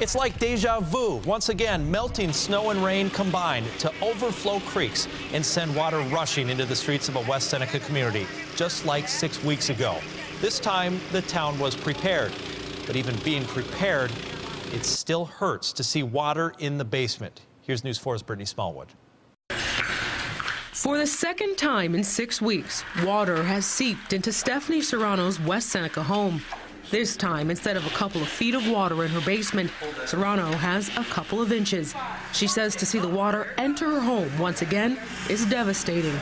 It's like deja vu. Once again, melting snow and rain combined to overflow creeks and send water rushing into the streets of a West Seneca community, just like 6 weeks ago. This time, the town was prepared. But even being prepared, it still hurts to see water in the basement. Here's News 4's Brittni Smallwood. For the second time in 6 weeks, water has seeped into Stephanie Serrano's West Seneca home. This time, instead of a couple of feet of water in her basement, Serrano has a couple of inches. She says to see the water enter her home once again is devastating.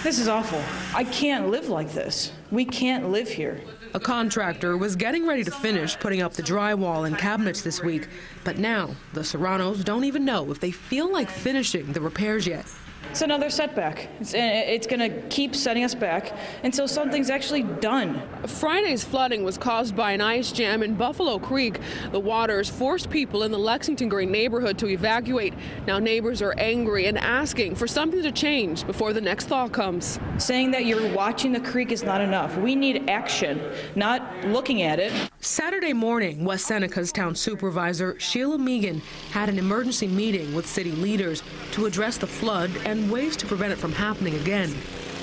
This is awful. I can't live like this. We can't live here. A contractor was getting ready to finish putting up the drywall and cabinets this week, but now the Serranos don't even know if they feel like finishing the repairs yet. It's another setback. It's going to keep setting us back until something's actually done. Friday's flooding was caused by an ice jam in Buffalo Creek. The waters forced people in the Lexington Green neighborhood to evacuate. Now neighbors are angry and asking for something to change before the next thaw comes. Saying that you're watching the creek is not enough. We need action, not looking at it. Saturday morning, West Seneca's town supervisor, Sheila Megan, had an emergency meeting with city leaders to address the flood and ways to prevent it from happening again.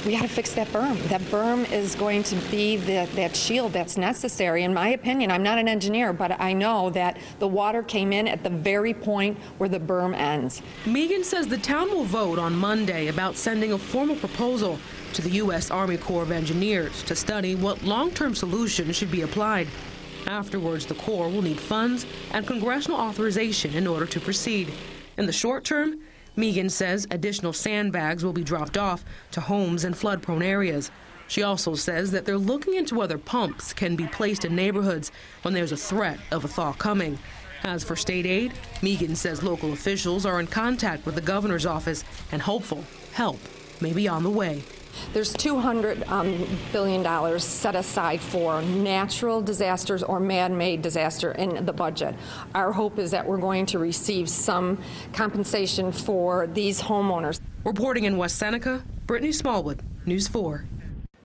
We got to fix that berm. That berm is going to be that shield that's necessary. In my opinion, I'm not an engineer, but I know that the water came in at the very point where the berm ends. Megan says the town will vote on Monday about sending a formal proposal to the U.S. Army Corps of Engineers to study what long-term solutions should be applied. Afterwards, the Corps will need funds and congressional authorization in order to proceed. In the short term, Megan says additional sandbags will be dropped off to homes in flood-prone areas. She also says that they're looking into whether pumps can be placed in neighborhoods when there's a threat of a thaw coming. As for state aid, Megan says local officials are in contact with the governor's office and hopeful help may be on the way. There's $200 billion set aside for natural disasters or man-made disaster in the budget. Our hope is that we're going to receive some compensation for these homeowners. Reporting in West Seneca, Brittni Smallwood, News 4.